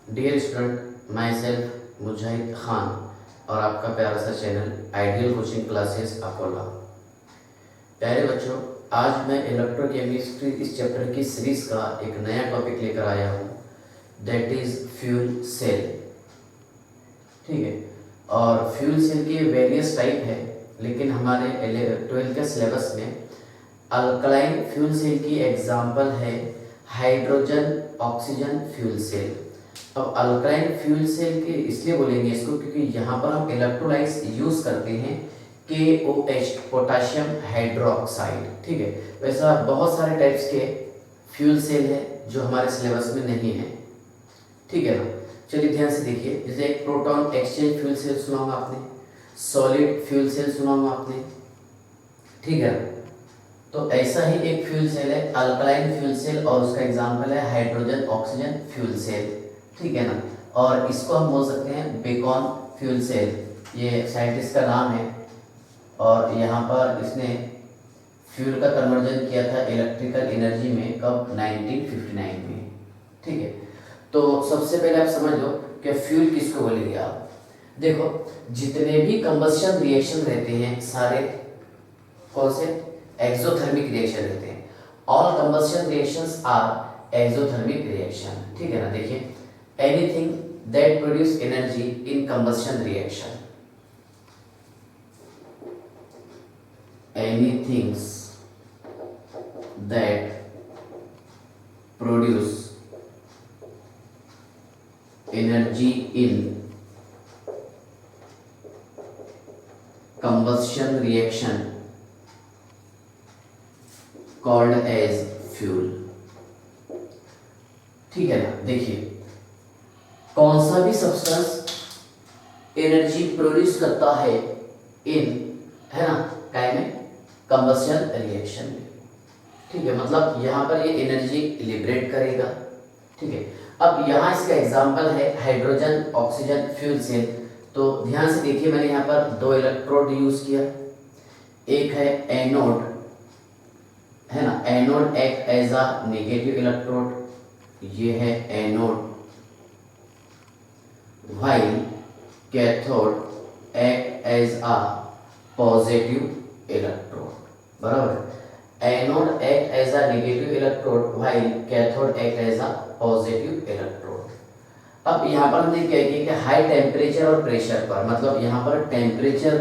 Dear student, my self मुजाहिद खान और आपका प्यारा सा channel ideal coaching classes Akola. प्यारे बच्चों, आज मैं इलेक्ट्रोकेमिस्ट्री इस चैप्टर की सीरीज का एक नया टॉपिक लेकर आया हूँ, दैट इज फ्यूल सेल। ठीक है, और फ्यूल सेल के वेरियस टाइप है, लेकिन हमारे 12th के सिलेबस में अल्कलाइन फ्यूल सेल की एग्जाम्पल है हाइड्रोजन ऑक्सीजन फ्यूल सेल। अब अल्कलाइन फ्यूल सेल के इसलिए बोलेंगे इसको क्योंकि यहाँ पर हम इलेक्ट्रोलाइट्स यूज करते हैं KOH, पोटाशियम हाइड्रोक्साइड। ठीक है, वैसा बहुत सारे टाइप्स के फ्यूल सेल है जो हमारे सिलेबस में नहीं है। ठीक है ना, चलिए ध्यान से देखिए। जैसे एक प्रोटॉन एक्सचेंज फ्यूल सेल सुना होगा आपने, सॉलिड फ्यूल सेल सुना होगा आपने। ठीक है, तो ऐसा ही एक फ्यूल सेल है अल्कलाइन फ्यूल सेल, और उसका एग्जांपल है हाइड्रोजन ऑक्सीजन फ्यूल सेल। ठीक है ना, और इसको हम बोल सकते हैं बेकन फ्यूल सेल, ये साइंटिस्ट का नाम है, और यहाँ पर इसने फ्यूल का कन्वर्जन किया था इलेक्ट्रिकल एनर्जी में, कब? 1959 में। ठीक है, तो सबसे पहले आप समझ लो कि फ्यूल किसको बोलेंगे आप। देखो, जितने भी कंबस्शन रिएक्शन रहते हैं सारे कौन से? एक्सोथर्मिक रिएक्शन रहते हैं। All combustion reactions are exothermic reaction. ठीक है ना, देखिए anything that produce energy in combustion reaction, anything that produce energy in combustion reaction called as fuel। ठीक है ना, देखिए कौन सा भी सब्सटेंस एनर्जी प्रोड्यूस करता है इन, है ना, काय में? कंबस्शन रिएक्शन में। ठीक है, मतलब यहाँ पर ये एनर्जी लिबरेट करेगा। ठीक है, अब यहाँ इसका एग्जांपल है हाइड्रोजन ऑक्सीजन फ्यूल सेल। तो ध्यान से देखिए, मैंने यहाँ पर दो इलेक्ट्रोड यूज किया। एक है एनोड, है ना, anode act as a negative electrode, ये है anode, while cathode act as a positive electrode। बराबर, anode act as a negative electrode while cathode act as a positive electrode। अब यहाँ पर हमने क्या किया कि हाई टेम्परेचर और प्रेशर पर, मतलब यहाँ पर टेम्परेचर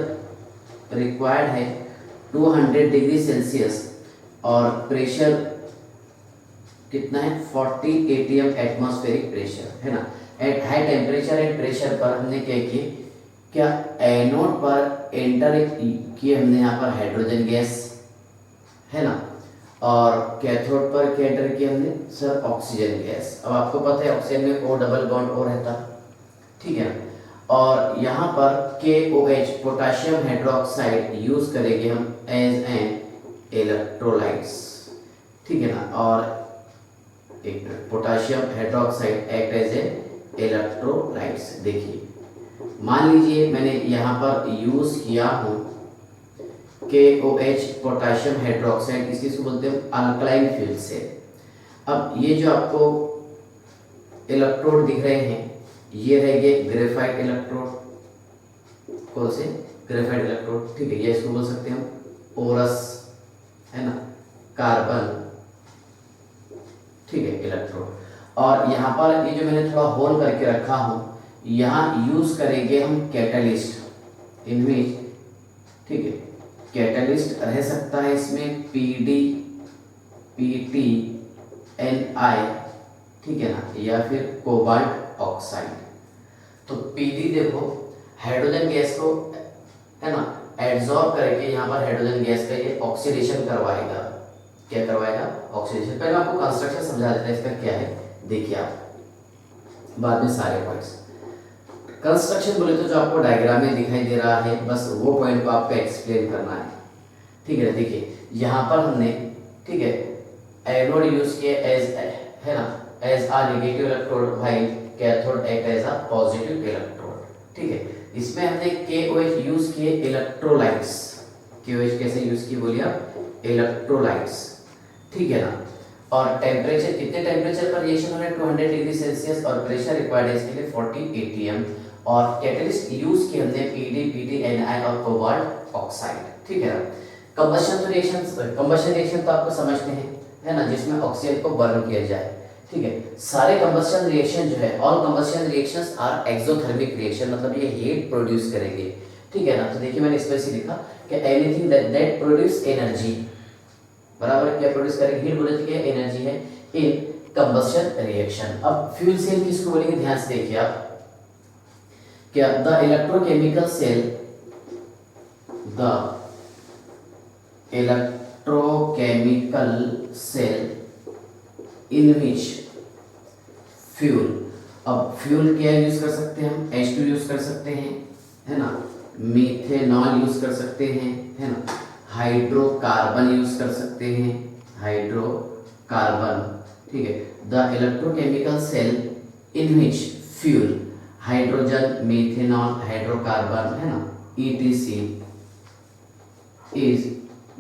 रिक्वायर्ड है 200 डिग्री सेल्सियस और प्रेशर कितना है? 40 atm एटमॉस्फेरिक प्रेशर, है ना। At high temperature and pressure पर हमने क्या किए, क्या एनोड पर एंटर किए हमने यहाँ पर हाइड्रोजन गैस, है ना, और कैथोड पर क्या एंटर किया हमने? Sir oxygen gas. अब आपको पता है ऑक्सीजन में O डबल बॉन्ड O रहता। ठीक है ना, और यहाँ पर KOH, पोटाशियम हाइड्रोक्साइड यूज करेंगे हम एज एन इलेक्ट्रोलाइट्स। ठीक है ना, और एक potassium hydroxide act as a electrolytes. देखिए, मान लीजिए मैंने यहाँ पर यूज किया हूँ KOH, पोटाशियम हाइड्रोक्साइड, इसको बोलते हैं अल्कलाइन फ्यूल सेल। अब ये जो आपको इलेक्ट्रोड दिख रहे हैं, ये रहेंगे ग्रेफाइट इलेक्ट्रोड। कौन से? Graphite electrode. ठीक है, ये इसको बोल सकते हैं हम ओरस, है ना, कार्बन। ठीक है, इलेक्ट्रोड। और यहाँ पर ये जो मैंने थोड़ा होल करके रखा हूँ, यहाँ यूज करेंगे हम कैटलिस्ट इनविच। ठीक है, कैटलिस्ट रह सकता है इसमें PD, PT, Ni, ठीक है ना, या फिर कोबाल्ट ऑक्साइड। तो PD देखो हाइड्रोजन गैस को, है ना, एब्जॉर्ब करके यहाँ पर हाइड्रोजन गैस का ये ऑक्सीडेशन करवाएगा। क्या करवाएगा? ऑक्सीडेशन। पहले आपको कंस्ट्रक्शन समझा देता है इसका क्या है, देखिए आप, बाद में सारे पॉइंट्स। कंस्ट्रक्शन बोले तो जो आपको डायग्राम में दिखाई दे रहा है, बस वो पॉइंट को आपको एक्सप्लेन करना है। ठीक है, देखिए यहाँ पर हमने, ठीक है, एनोड यूज किया एज, है ना, as a negative electrode while cathode act as a positive electrode. ठीक है, इसमें हमने KOH यूज किए इलेक्ट्रोलाइट्स। KOH कैसे यूज किए बोलिए आप? इलेक्ट्रोलाइट्स। ठीक है ना, और टेम्परेचर, कितने टेम्परेचर पर रिएक्शन हो रहा है 200 डिग्री सेल्सियस, और प्रेशर रिक्वायर्ड है इसके लिए 40 atm, और कैटलिस्ट यूज किए हमने पीडी, PDNI और कोबाल्ट ऑक्साइड। ठीक है ना। कंबशन रिएक्शन तो आपको समझते हैं, है ना, जिसमें ऑक्सीजन को बर्न किया जाए। ठीक है। सारे कंबशन रिएक्शन जो है, all combustion reactions are exothermic reaction, मतलब ये हीट प्रोड्यूस करेंगे। ठीक है ना। तो देखिए मैंने इस पर से लिखा कि एनीथिंग दैट प्रोड्यूस एनर्जी, बराबर है, क्या प्रोड्यूस करेंगे, हीट प्रोड्यूस किया, एनर्जी है इन कंबशन रिएक्शन। अब फ्यूल सेल किसको बोलेंगे, ध्यान से देखिए आप, क्या the electrochemical cell, the electrochemical cell in which fuel, अब फ्यूल क्या यूज कर सकते हैं हम, H2 यूज कर सकते हैं, है ना, मीथेनॉल यूज कर सकते हैं, है ना, हाइड्रोकार्बन यूज कर सकते हैं, हाइड्रोकार्बन। ठीक है। The electrochemical cell in which fuel, hydrogen, methanol, hydrocarbon, है ना, ETC is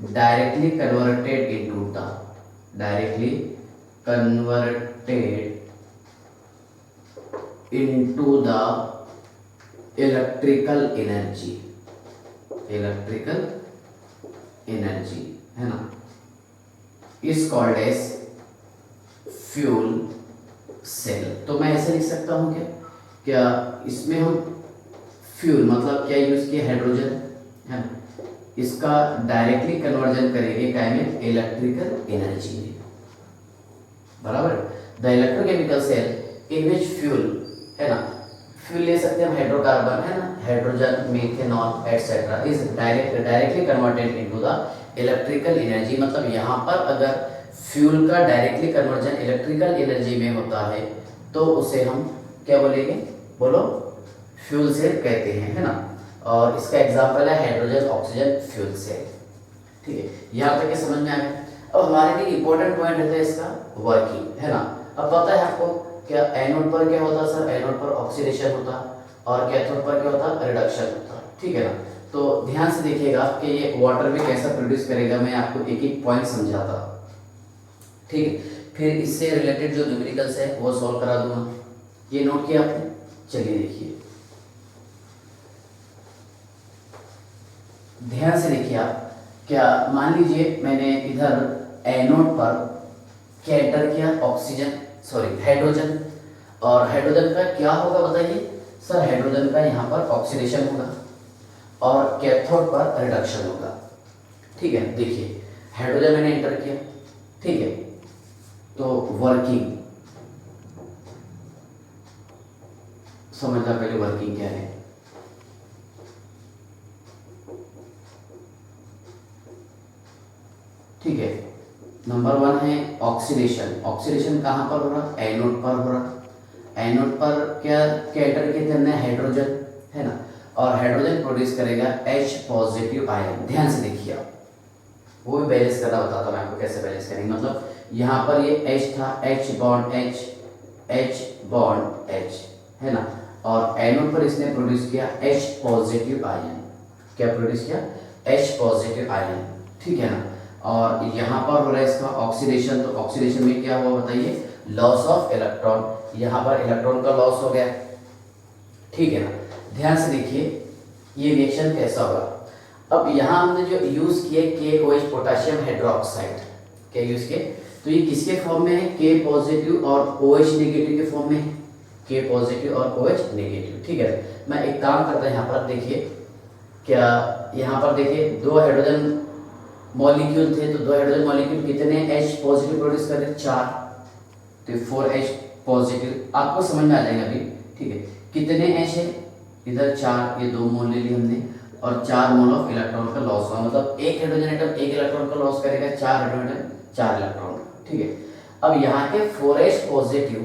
directly converted into the, directly converted into the electrical energy, electrical energy, है ना, is called as fuel cell। तो मैं ऐसे लिख सकता हूँ क्या, क्या इसमें हम फ्यूल मतलब क्या यूज किया, हाइड्रोजन, है ना, इसका डायरेक्टली कन्वर्जन करेंगे क्या में, इलेक्ट्रिकल एनर्जी में, बराबर। The electrochemical cell in which fuel, है ना, फ्यूल ले सकते हैं हम हाइड्रोकार्बन, है ना, hydrogen, methanol etcetera, is directly converted into the electrical energy. मतलब यहाँ पर अगर फ्यूल का डायरेक्टली कन्वर्जन इलेक्ट्रिकल एनर्जी में होता है तो उसे हम क्या बोलेंगे, बोलो, फ्यूल सेल कहते हैं, है ना। और इसका एग्जाम्पल है हाइड्रोजन ऑक्सीजन फ्यूल सेल। ठीक है, यहाँ तक के समझ में आ गया। अब हमारे लिए इंपॉर्टेंट पॉइंट रहता है इसका वर्किंग, है ना। अब पता है आपको क्या एनोड पर क्या होता है सर, एनोड पर ऑक्सीडेशन होता और कैथोड पर क्या होता, रिडक्शन होता। ठीक है ना। तो ध्यान से देखिएगा कि ये वाटर में कैसा प्रोड्यूस करेगा, मैं आपको एक एक पॉइंट समझाता। ठीक है, फिर इससे रिलेटेड जो न्यूमेरिकल्स है वो सॉल्व करा दूंगा। ये नोट किया आपने, चलिए देखिए ध्यान से देखिए आप, क्या मान लीजिए मैंने इधर एनोड पर क्या एंटर किया, ऑक्सीजन, सॉरी हाइड्रोजन, और हाइड्रोजन का क्या होगा बताइए सर, हाइड्रोजन का यहाँ पर ऑक्सीडेशन होगा और कैथोड पर रिडक्शन होगा। ठीक है, देखिए हाइड्रोजन मैंने एंटर किया, ठीक है, तो वर्किंग समझना पहले, वर्किंग क्या है। ठीक है, नंबर 1 है ऑक्सीडेशन। ऑक्सीडेशन कहाँ पर हो रहा, एनोड पर हो रहा। एनोड पर क्या क्या एंटर किए थे हमने, हाइड्रोजन, है ना, और हाइड्रोजन प्रोड्यूस करेगा H पॉजिटिव आयन। ध्यान से देखिए आप, वो भी बैलेंस करना बताता मैं आपको कैसे बैलेंस करेंगे। मतलब यहाँ पर ये H था, H bond H, H bond H, है ना, और एनोड पर इसने प्रोड्यूस किया H पॉजिटिव आयन। क्या प्रोड्यूस किया, H पॉजिटिव आयन। ठीक है ना, और यहाँ पर हो रहा है इसका ऑक्सीडेशन, तो ऑक्सीडेशन में क्या हुआ बताइए, लॉस ऑफ इलेक्ट्रॉन। यहाँ पर इलेक्ट्रॉन का लॉस हो गया। ठीक है ना, ध्यान से देखिए ये रिएक्शन कैसा होगा। अब यहाँ हमने जो यूज किए KOH पोटेशियम हाइड्रोक्साइड, क्या यूज किए, तो ये किसके फॉर्म में है, K पॉजिटिव और OH नेगेटिव के फॉर्म में है, K पॉजिटिव और OH नेगेटिव। ठीक है, मैं एक काम करता हूँ, यहाँ पर देखिए, क्या यहाँ पर देखिए दो हाइड्रोजन मॉलिक्यूल थे, तो दो हाइड्रोजन मॉलिक्यूल कितने H पॉजिटिव प्रोड्यूस कर रहे, 4, तो 4H पॉजिटिव, आपको समझ में आ जाएगा अभी। ठीक है, कितने H है, इधर 4, ये 2 मोल ले लिए हमने, और 4 मोल ऑफ इलेक्ट्रॉन का लॉस हुआ। मतलब एक हाइड्रोजन एटम एक इलेक्ट्रॉन का लॉस करेगा, 4 हाइड्रोजन 4 इलेक्ट्रॉन। ठीक है, अब यहाँ के 4H पॉजिटिव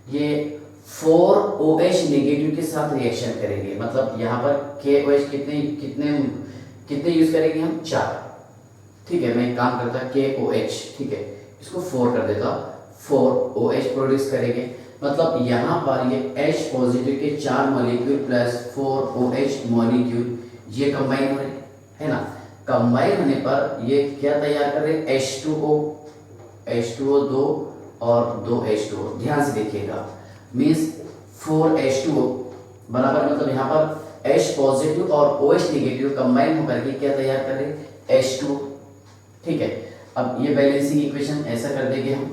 ये 4OH नेगेटिव के साथ रिएक्शन करेंगे। मतलब यहाँ पर KOH कितने कितने कितने यूज करेंगे हम, 4। ठीक है, मैं एक काम करता KOH, ठीक है, इसको 4 कर देता, 4OH प्रोड्यूस करेंगे। मतलब यहाँ पर ये H पॉजिटिव के 4 मॉलिक्यूल प्लस 4OH मॉलिक्यूल ये कंबाइन हो रहे, है ना। कंबाइन होने पर ये क्या तैयार कर रहे, H2O, H2O 2 और 2 H2O, ध्यान से देखिएगा, मीन्स 4 H2O बराबर, मतलब यहाँ पर H पॉजिटिव और OH निगेटिव कंबाइन होकर के क्या तैयार कर रहे, H2O। ठीक है, अब ये बैलेंसिंग इक्वेशन ऐसा कर देंगे हम,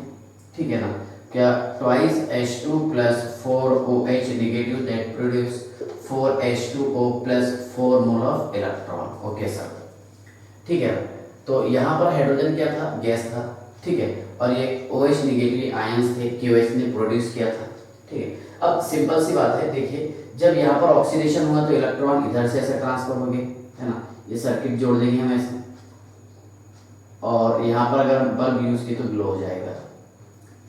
ठीक है ना, क्या twice H2 plus 4OH negative that produce 4H2O plus 4 mole of electron. Okay sir, ठीक है। तो यहाँ पर हाइड्रोजन क्या था, गैस था, ठीक है, और ये OH निगेटिव आयंस थे, QH ने प्रोड्यूस किया था, ठीक है। अब सिंपल सी बात है, देखिए जब यहाँ पर ऑक्सीडेशन हुआ तो इलेक्ट्रॉन इधर से ऐसे ट्रांसफर हो गए, है ना, ये सर्किट जोड़ देंगे हम ऐसे, और यहाँ पर अगर बल्ब यूज की तो ग्लो हो जाएगा,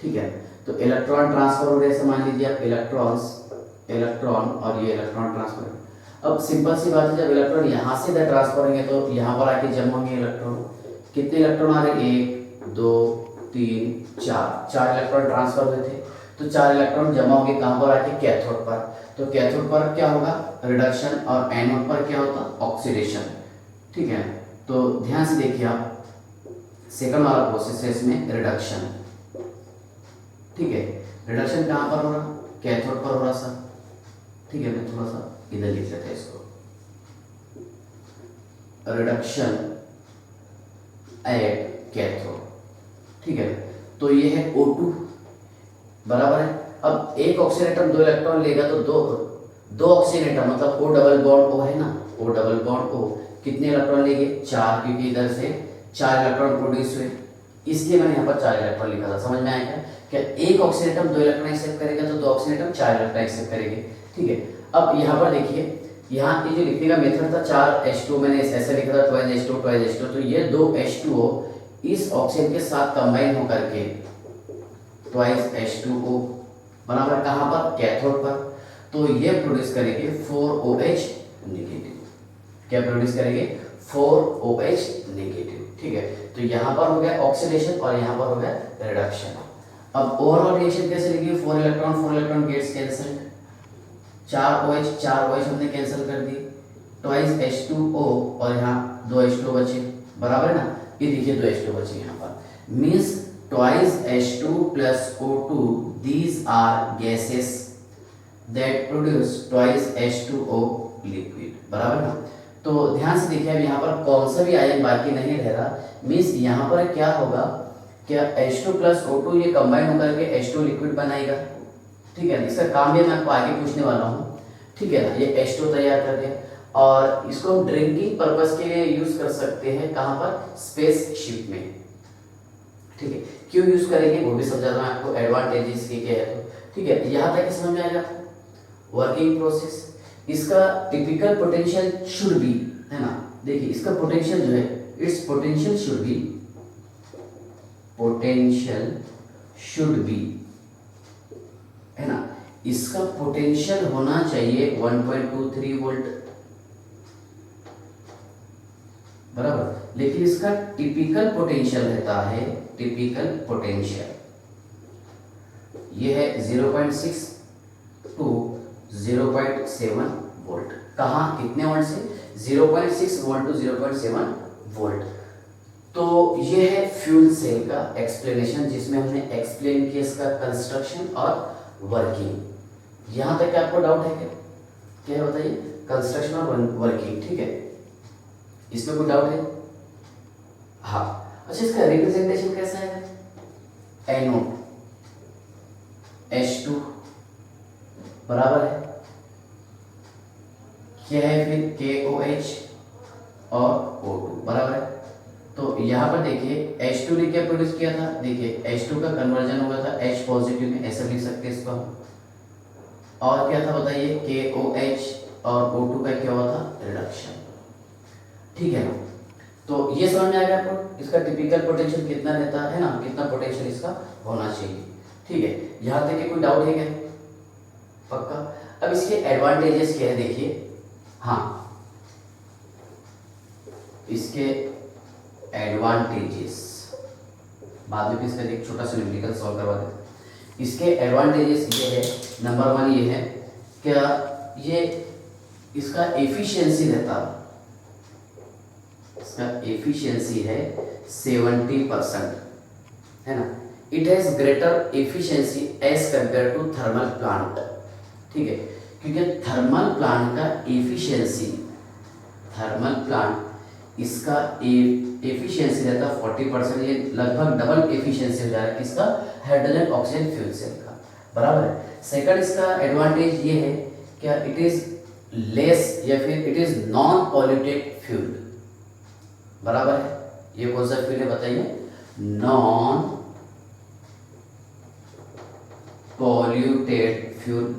ठीक है। तो इलेक्ट्रॉन ट्रांसफर हो रहे, मान लीजिए आप इलेक्ट्रॉन और ये इलेक्ट्रॉन ट्रांसफर। अब सिंपल सी बात है, जब इलेक्ट्रॉन यहाँ से इधर ट्रांसफर होंगे तो यहाँ पर आके जमा होंगे इलेक्ट्रॉन। कितने इलेक्ट्रॉन आ रहे, 1 2 3 4 इलेक्ट्रॉन ट्रांसफर हुए थे, तो 4 इलेक्ट्रॉन जमा होंगे कहाँ पर आके, कैथोड पर। तो कैथोड पर क्या होगा, रिडक्शन, और एनोड पर क्या होता, ऑक्सीडेशन, ठीक है। तो ध्यान से देखिए आप, सेकंड वाला प्रोसेस है इसमें रिडक्शन, ठीक है। रिडक्शन कहाँ पर हो रहा, कैथोड पर हो रहा सर, ठीक है। मैं थोड़ा सा इधर लिख लेते हैं इसको, रिडक्शन एट कैथोड, ठीक है। तो ये है O2 बराबर है। अब एक ऑक्सीजन एटम 2 इलेक्ट्रॉन लेगा तो दो ऑक्सीजन एटम, मतलब O डबल बॉन्ड O है ना, O डबल बॉन्ड O कितने इलेक्ट्रॉन लेंगे, 4, क्योंकि इधर से 4 इलेक्ट्रॉन प्रोड्यूस हुए, इसलिए मैंने यहाँ पर 4 इलेक्ट्रॉन लिखा था। समझ में आएगा क्या, एक ऑक्सीजन एटम 2 इलेक्ट्रॉन एक्सेप्ट करेगा तो 2 ऑक्सीजन एटम 4 इलेक्ट्रॉन एक्सेप्ट करेंगे, ठीक है। अब यहाँ पर देखिए, यहाँ ये जो लिखने का मेथड था 4H2, मैंने ऐसे लिखा था ट्वाइस H2, तो ये 2 H2O इस ऑक्सीजन के साथ कंबाइन होकर के ट्वाइस H2O बराबर कहाँ पर, कैथोड पर। तो ये प्रोड्यूस करेंगे 4OH नेगेटिव, क्या प्रोड्यूस करेंगे, 4OH नेगेटिव, ठीक है। तो यहाँ पर हो गया ऑक्सीडेशन और यहाँ पर हो गया रिडक्शन। अब ओवरऑल रिएक्शन कैसे लिखिए, 4 इलेक्ट्रॉन गेट्स कैंसिल, 4OH हमने कैंसिल कर दी, ट्वाइस H2O और यहाँ 2 H2O बचे, बराबर है ना, ये देखिए 2 H2O बचे यहाँ पर, means twice H2 plus O2, these are gases that produce twice H2O liquid, बराबर ना। तो ध्यान से देखिए, अब यहाँ पर कौन सा भी आयन बाकी नहीं रह रहा, मीन्स यहाँ पर क्या होगा, क्या H2 प्लस O2 ये कंबाइन होकर के H2 लिक्विड बनाएगा, ठीक है। इसका काम भी मैं आपको आगे पूछने वाला हूँ, ठीक है ना। ये H2 तैयार कर दिया और इसको हम ड्रिंकिंग पर्पस के लिए यूज कर सकते हैं, कहाँ पर, स्पेसशिप में, ठीक है। क्यों यूज करेंगे वो भी समझाता हूँ आपको, एडवांटेजेस क्या है, तो ठीक है। यहाँ तक समझ में आएगा वर्किंग प्रोसेस। इसका टिपिकल पोटेंशियल शुड बी, है ना, देखिए इसका पोटेंशियल जो है, इट्स पोटेंशियल शुड बी, है ना, इसका पोटेंशियल होना चाहिए 1.23 वोल्ट, बराबर। लेकिन इसका टिपिकल पोटेंशियल रहता है, टिपिकल पोटेंशियल ये है 0.6 टू 0.7 वोल्ट। कहाँ, कितने वोल्ट से, 0.6 वोल्ट टू 0.7 वोल्ट। तो ये है फ्यूल सेल का एक्सप्लेनेशन, जिसमें हमने एक्सप्लेन किया इसका कंस्ट्रक्शन और वर्किंग। यहाँ तक आपको डाउट है क्या है बताइए, कंस्ट्रक्शन और वर्किंग, ठीक है, इसमें कोई डाउट है? हाँ, अच्छा इसका रिप्रेजेंटेशन कैसा है, एनोड H2 बराबर है, क्या है फिर KOH और O2 बराबर है। तो यहाँ पर देखिए H2 ने क्या प्रोड्यूस किया था, देखिए H2 का कन्वर्जन हुआ था H पॉजिटिव में, ऐसा लिख सकते हैं इसको। और क्या था बताइए, KOH और O2 का क्या हुआ था, रिडक्शन, ठीक है ना। तो ये समझ में आ गया आपको, इसका टिपिकल पोटेंशियल कितना रहता है ना, कितना पोटेंशियल इसका होना चाहिए, ठीक है। यहाँ तक कोई डाउट है क्या, पक्का। अब इसके एडवांटेजेस क्या है देखिए, हाँ इसके एडवांटेजेस बाद में इसका एक छोटा सा न्यूमेरिकल सॉल्व करवा देते। इसके एडवांटेजेस ये है, नंबर 1 ये है, क्या ये इसका एफिशिएंसी रहता, इसका एफिशिएंसी है 70%, है ना, it has greater efficiency as compare to thermal plant. ठीक है, क्योंकि थर्मल प्लांट का एफिशिएंसी, थर्मल प्लांट इसका एफिशिएंसी रहता है 40%, ये लगभग डबल एफिशिएंसी हो जा रहा है किसका, हाइड्रोजन ऑक्सीजन फ्यूल सेल का, बराबर है। सेकंड इसका एडवांटेज ये है क्या, इट इज लेस या फिर it is non polluted fuel, बराबर है। ये कौन सा फ्यूल है बताइए, नॉन पॉल्यूटेड फ्यूल,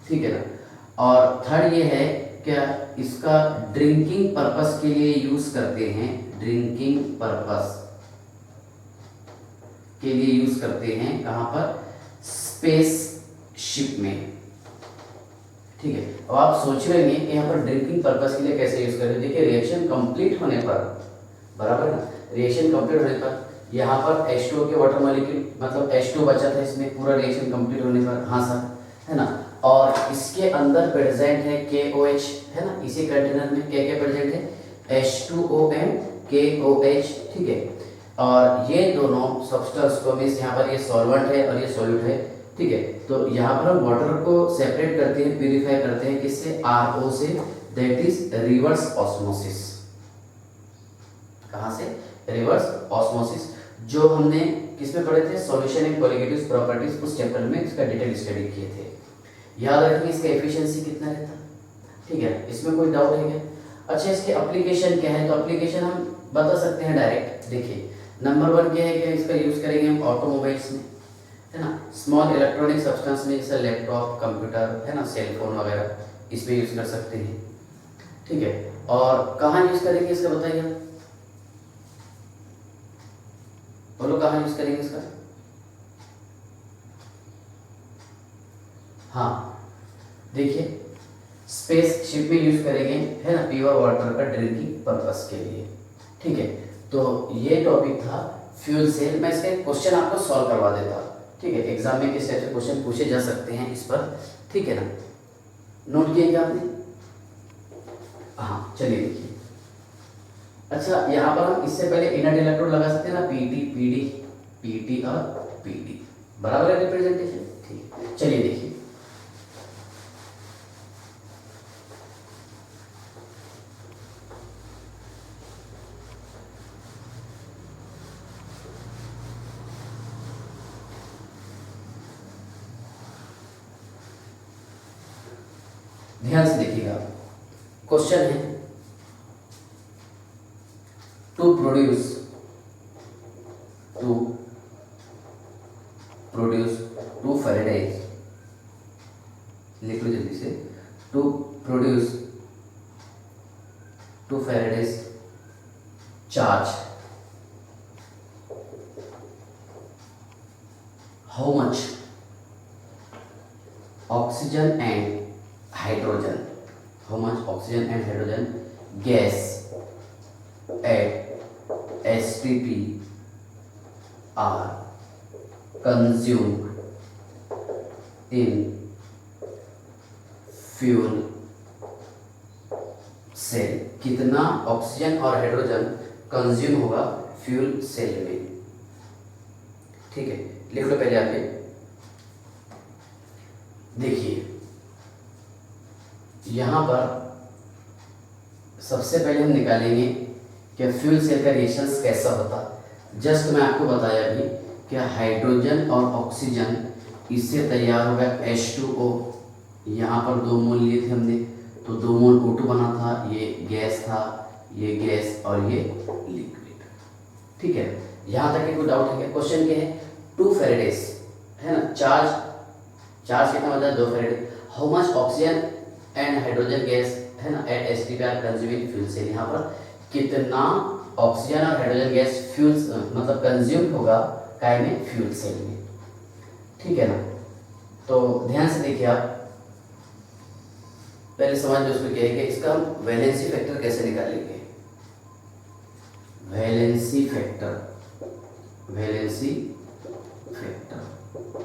ठीक है ना। और थर्ड ये है क्या, इसका ड्रिंकिंग पर्पस के लिए यूज करते हैं, ड्रिंकिंग पर्पस के लिए यूज करते हैं, कहाँ पर, स्पेस शिप में, ठीक है। अब आप सोच रहे हैं कि यहाँ पर ड्रिंकिंग पर्पस के लिए कैसे यूज करें, देखिए रिएक्शन कंप्लीट होने पर, बराबर ना, रिएक्शन कंप्लीट होने पर यहाँ पर H2O के वाटर मॉलिक्यूल, मतलब H2 बचा था इसमें, पूरा रिएक्शन कंप्लीट होने पर, हाँ सर, है ना। और इसके अंदर प्रेजेंट है KOH, है ना, इसी कंटेनर में क्या क्या प्रेजेंट है, H2O and KOH, ठीक है। और ये दोनों सब्सटेंस को, मीन्स यहाँ पर ये सॉल्वेंट है और ये सॉल्यूट है, ठीक है। तो यहाँ पर हम वाटर को सेपरेट करते हैं, प्यूरिफाई करते हैं, किससे, RO से, दैट इज रिवर्स ऑस्मोसिस। कहाँ से, रिवर्स ऑस्मोसिस, जो हमने किसमें पढ़े थे, सॉल्यूशन एंड कोलिगेटिव प्रॉपर्टीज, उस चैप्टर में इसका डिटेल स्टडी किए थे। याद रखिए इसका एफिशिएंसी कितना रहता, ठीक है, इसमें कोई डाउट है क्या। अच्छा, इसके एप्लीकेशन क्या है, तो एप्लीकेशन हम बता सकते हैं डायरेक्ट। देखिए नंबर 1 क्या है कि इसका यूज करेंगे हम ऑटोमोबाइल्स में, है ना, स्मॉल इलेक्ट्रॉनिक सब्सटेंस में, जैसे लैपटॉप, कंप्यूटर, है ना, सेल फोन वगैरह, इसमें यूज कर सकते हैं, ठीक है। और कहाँ यूज करेंगे इसका बताइए, बोलो कहाँ यूज करेंगे इसका। हाँ देखिए, स्पेस शिप में यूज करेंगे, है ना, प्योर वाटर का ड्रिंकिंग पर्पस के लिए, ठीक है। तो ये टॉपिक था फ्यूल सेल। मैं इसके क्वेश्चन आपको सॉल्व करवा देता, ठीक है, एग्जाम में किस टाइप से क्वेश्चन पूछे जा सकते हैं इस पर, ठीक है ना, नोट किया क्या आपने। हाँ चलिए देखिए, अच्छा यहाँ पर हम इससे पहले इनर्ट इलेक्ट्रोड लगा सकते हैं ना, PT PD PT और PD, बराबर है रिप्रेजेंटेशन, ठीक। चलिए देखिए, ध्यान से देखिएगा, क्वेश्चन है, टू प्रोड्यूस 2 फैराडाइज, लिख लो जल्दी से, to produce 2 faradays charge, how much oxygen and hydrogen, how much oxygen and hydrogen gas at STP are consumed in fuel cell, कितना ऑक्सीजन और हाइड्रोजन कंज्यूम होगा फ्यूल सेल में, ठीक है। लिख लो पहले आगे, देखिए यहाँ पर सबसे पहले हम निकालेंगे कि फ्यूल सेल का रिएक्शंस कैसा होता। जस्ट मैं आपको बताया अभी कि हाइड्रोजन और ऑक्सीजन इससे तैयार होगा H2O, यहाँ पर 2 मोल लिए थे हमने, तो 2 मोल O2 बना था, ये गैस था, ये गैस और ये लिक्विड, ठीक है। यहाँ तक कोई डाउट है क्या। क्वेश्चन क्या है, 2 फैराडाइज, है ना, चार्ज कितना होता है, 2 faradays, how much oxygen and hydrogen gas, है ना, at STP or consuming fuel cell, यहाँ पर कितना ऑक्सीजन और हाइड्रोजन गैस फ्यूल मतलब कंज्यूम होगा काय में, फ्यूल सेल में, ठीक है ना। तो ध्यान से देखिए आप, पहले समझ लो उसको क्या है कि इसका हम वैलेंसी फैक्टर कैसे निकालेंगे। Valency factor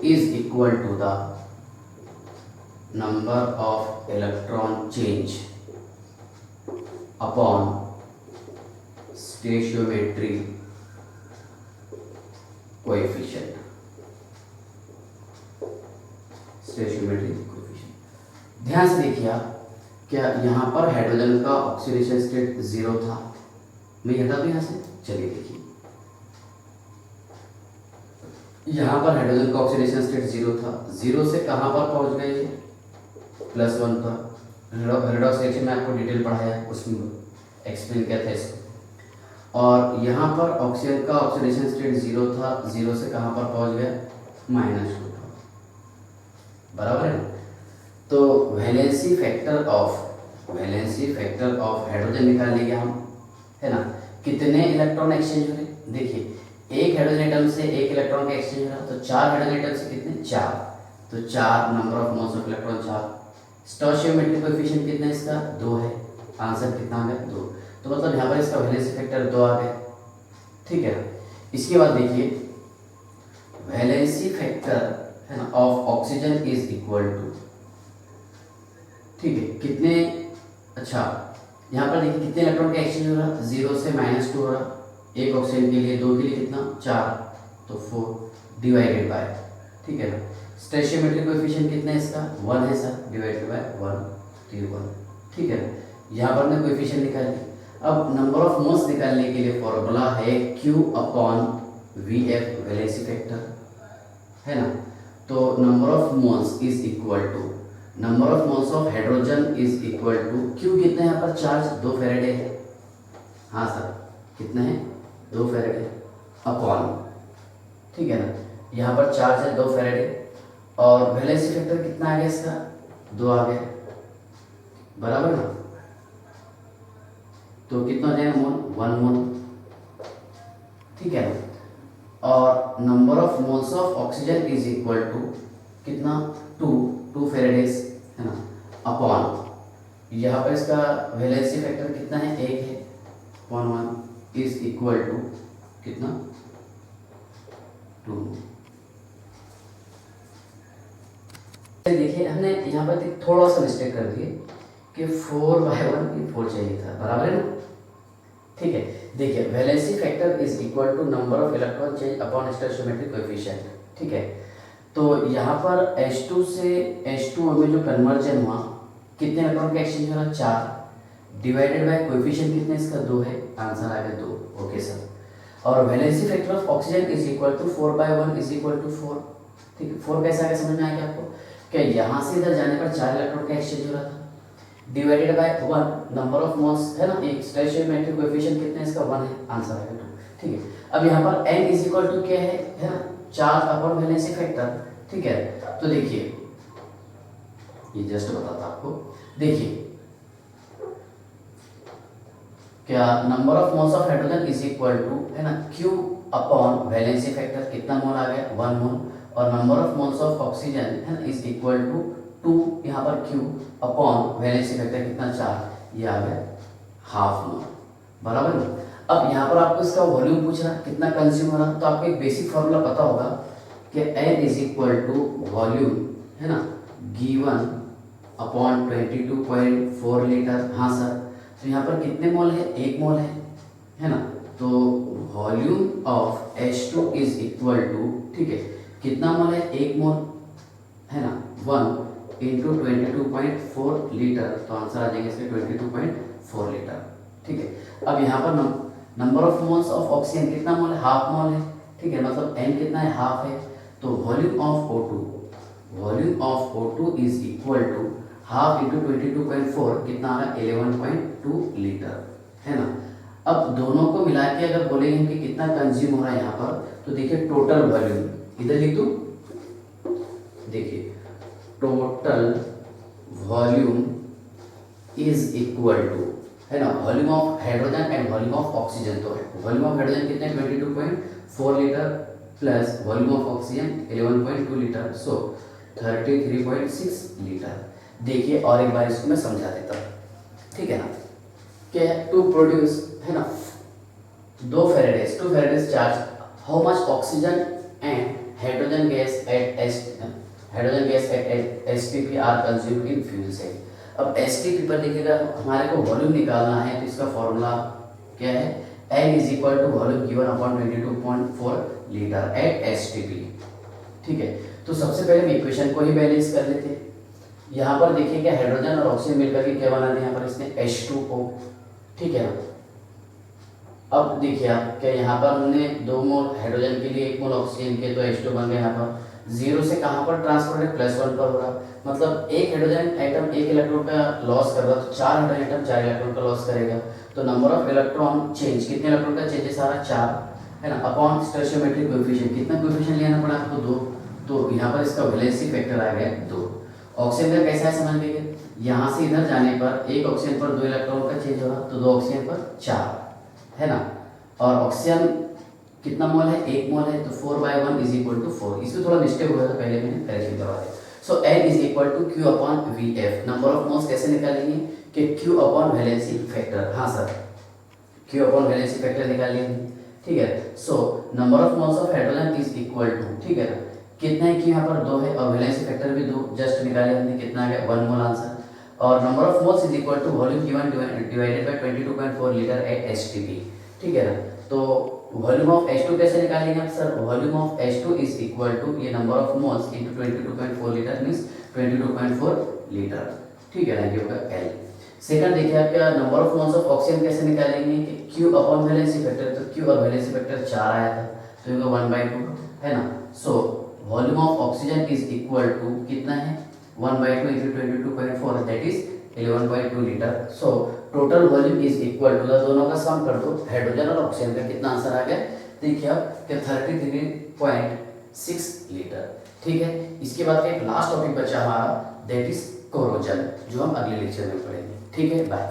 is equal to the number of electron change upon stoichiometry coefficient, stoichiometric coefficient. ध्यान से देखिए आप, क्या यहाँ पर हाइड्रोजन का ऑक्सीडेशन स्टेट 0 था? मैं हटा दूं यहाँ से, चलिए देखिए, यहाँ पर हाइड्रोजन का ऑक्सीडेशन स्टेट 0 था, 0 से कहाँ पर पहुँच गए ये? +1 पर। रेडॉक्स रिएक्शन में आपको डिटेल पढ़ाया, उसमें एक्सप्लेन किया था इसको। और यहाँ पर ऑक्सीजन का ऑक्सीडेशन स्टेट 0 था, 0 से कहाँ पर पहुँच गया? -2 पर, बराबर है ना? तो वैलेंसी फैक्टर ऑफ हाइड्रोजन निकाल लेंगे हम, है ना? कितने इलेक्ट्रॉन एक्सचेंज हो रहे? देखिए, एक हाइड्रोजन एटम से एक इलेक्ट्रॉन का एक्सचेंज हो रहा, तो 4 हाइड्रोजन एटम से कितने? 4, तो 4 number of moles of electron 4। Stoichiometric coefficient कितना है इसका? 2 है। आंसर कितना आ गया? 2। तो मतलब यहाँ पर इसका वैलेंसी फैक्टर 2 आ गया, ठीक है ना? इसके बाद देखिए, वैलेंसी फैक्टर है ना of oxygen is equal to, ठीक है, कितने? अच्छा, यहाँ पर देखिए कितने इलेक्ट्रॉन का एक्सचेंज हो रहा? 0 से -2 हो रहा, एक ऑक्सीजन के लिए, 2 के लिए कितना? 4, तो 4 डिवाइडेड बाय, ठीक है ना? स्टोइचियोमेट्रिक कोएफिशिएंट कितना है इसका? 1 है सर, डिवाइडेड बाय 1, तो 1, ठीक है ना? यहाँ पर हमने कोएफिशिएंट निकाल लिया। अब नंबर ऑफ मोल्स निकालने के लिए फॉर्मूला है Q/Vf, वैलेंसी फैक्टर, है ना? तो number of moles is equal to number of moles of hydrogen is equal to Q कितना है यहाँ पर? चार्ज 2 फैराडे है, हाँ सर, कितना है? 2 फैराडे अपॉन, ठीक है ना? यहाँ पर चार्ज है 2 फैराडे, और वैलेंसी फैक्टर कितना आ गया इसका? 2 आ गया, बराबर ना? तो कितना हो जाएगा मोल? 1 मोल, ठीक है ना? और number of moles of oxygen is equal to कितना? 2 फैराडेस, है ना? अपॉन, यहाँ पर इसका वैलेंसी फैक्टर कितना है? 1 है, अपॉन 1 इज इक्वल टू कितना? 2। देखिए, हमने यहाँ पर थोड़ा सा मिस्टेक कर दिए कि 4/1 4 चाहिए था, बराबर है ना? ठीक है, देखिए, valency factor is equal to number of electron change upon stoichiometric coefficient, ठीक है? तो यहाँ पर H2 से H2O में जो कन्वर्जन हुआ, कितने इलेक्ट्रॉन का एक्सचेंज हो रहा? 4, डिवाइडेड बाय कोएफिशिएंट कितने इसका? 2 है, आंसर आ गया 2। Okay sir. और valency factor of oxygen is equal to 4/1 is equal to 4, ठीक है? 4 कैसे आ गया, समझ में आया क्या आपको? क्या यहाँ से इधर जाने पर 4 इलेक्ट्रॉन का एक्सचेंज हो रहा था, divided by 1 number of moles, है ना? एक स्टोइचियोमेट्रिक कोएफिशिएंट कितना है इसका? 1 है, आंसर आ गया 2, ठीक है? अब यहाँ पर n इज इक्वल टू क्या है ना? चार्ज अपॉन वैलेंसी फैक्टर, ठीक है? तो देखिए, ये जस्ट बताता आपको, देखिए, क्या number of moles of hydrogen is equal to, है ना, Q अपॉन वैलेंसी फैक्टर, कितना मोल आ गया? 1 मोल, और number of moles of oxygen, है ना, इज इक्वल टू 2 यहाँ पर Q अपॉन वैलेंसी फैक्टर कितना? 4, ये आ गया ½ मोल, बराबर है? अब यहाँ पर आपको इसका वॉल्यूम पूछ रहा है, कितना कंज्यूम हो रहा, तो आपको एक बेसिक फॉर्मूला पता होगा कि N is equal to volume, है ना, गिवन अपॉन 22.4 लीटर, हाँ सर। तो यहाँ पर कितने मोल है? 1 मोल है ना? तो volume of H2 is equal to, ठीक है, कितना मोल है? 1 मोल, है ना? 1 इंटू 22.4 लीटर, तो आंसर आ जाएगा इसके 22.4 लीटर, ठीक है? अब यहाँ पर number of moles of oxygen कितना मोल है? ½ मोल है, ठीक है? मतलब N कितना है? ½ है। तो volume of O2 is equal to ½ into 22.4, कितना आ रहा है? 11.2 लीटर, है ना? अब दोनों को मिला के अगर बोलेंगे कि कितना कंज्यूम हो रहा है यहाँ पर, तो देखिए टोटल वॉल्यूम, इधर लिख दूँ, देखिए total volume is equal to, है ना, volume of hydrogen and volume of oxygen. तो वॉल्यूम ऑफ हाइड्रोजन कितने? 22.4 litre plus volume of oxygen 11.2 litre, so 33.6 litre. देखिए, और एक बार इसको मैं समझा देता हूँ, ठीक है ना? क्या टू प्रोड्यूस, है ना, 2 faradays charge, how much oxygen and hydrogen gas at STP are consumed in fuel cell. अब STP पर देखिएगा, हमारे को वॉल्यूम निकालना है, तो इसका फॉर्मूला क्या है? N is equal to volume given upon 22.4 litre at STP. ठीक है, तो सबसे पहले हम इक्वेशन को ही बैलेंस कर लेते हैं। यहाँ पर देखिए क्या हाइड्रोजन और ऑक्सीजन मिलकर के क्या बना दिया यहाँ पर इसने H2O। ठीक है ना, अब देखिए आप क्या यहाँ पर हमने 2 मोल हाइड्रोजन के लिए 1 मोल ऑक्सीजन के, तो H2 बन गया। यहाँ पर 0 से कहाँ पर ट्रांसफर है, +1 पर हो रहा, मतलब एक हाइड्रोजन एटम 1 इलेक्ट्रॉन का लॉस कर रहा, तो 4 हाइड्रोजन एटम 4 इलेक्ट्रॉन का लॉस करेगा। तो नंबर ऑफ इलेक्ट्रॉन चेंज, कितने इलेक्ट्रॉन का चेंज है, सारा 4 है ना, अपॉन स्टोइचियोमेट्रिक कोएफिशिएंट, कितना कोएफिशिएंट लेना पड़ा आपको 2, तो यहाँ पर इसका वैलेंसी फैक्टर आ गया 2। ऑक्सीजन का कैसा है समझ लीजिए, यहाँ से इधर जाने पर एक ऑक्सीजन पर 2 इलेक्ट्रॉन का चेंज होगा, तो 2 ऑक्सीजन पर 4 है ना, और ऑक्सीजन कितना मोल है, 1 मोल है, तो 4/1 इज इक्वल टू 4। इसमें थोड़ा मिस्टेक हुआ था, पहले मैंने करेक्शन करवा दिया। So N is equal to Q upon VF। Number of moles कैसे निकालेंगे कि Q अपॉन वैलेंसी फैक्टर, हाँ sir Q upon valency factor निकाल लेंगे। ठीक है, so number of moles of hydrogen is equal to, ठीक है ना, कितना है कि यहाँ पर 2 है और वैलेंसी फैक्टर भी 2 जस्ट निकाले हमने, कितना आ गया 1 मोल आंसर। और number of moles is equal to volume given divided by 22.4 litre at STP. ठीक है ना, तो वॉल्यूम ऑफ H2 कैसे निकालेंगे आप sir, volume of H2 is equal to ये number of moles into 22.4 litre means 22.4 litre. ठीक है ना, ये होगा L। सेकंड देखिए आप क्या number of moles of oxygen कैसे निकालेंगे कि Q अपॉन वैलेंसी फैक्टर, तो Q और वैलेंसी फैक्टर 4 आया था, तो ये 1/2 है ना। So volume of oxygen is equal to कितना है 1/2 into 22.4 that is 11.2 litre. So total volume is equal to, दोनों का सम कर दो, हाइड्रोजन और ऑक्सीजन का कितना आंसर आ गया, देखिए आप कि 33.6 लीटर। ठीक है, इसके बाद एक लास्ट टॉपिक बचा हमारा दैट इज कोरोजन, जो हम अगले लेक्चर में पढ़ेंगे। ठीक है, बाय।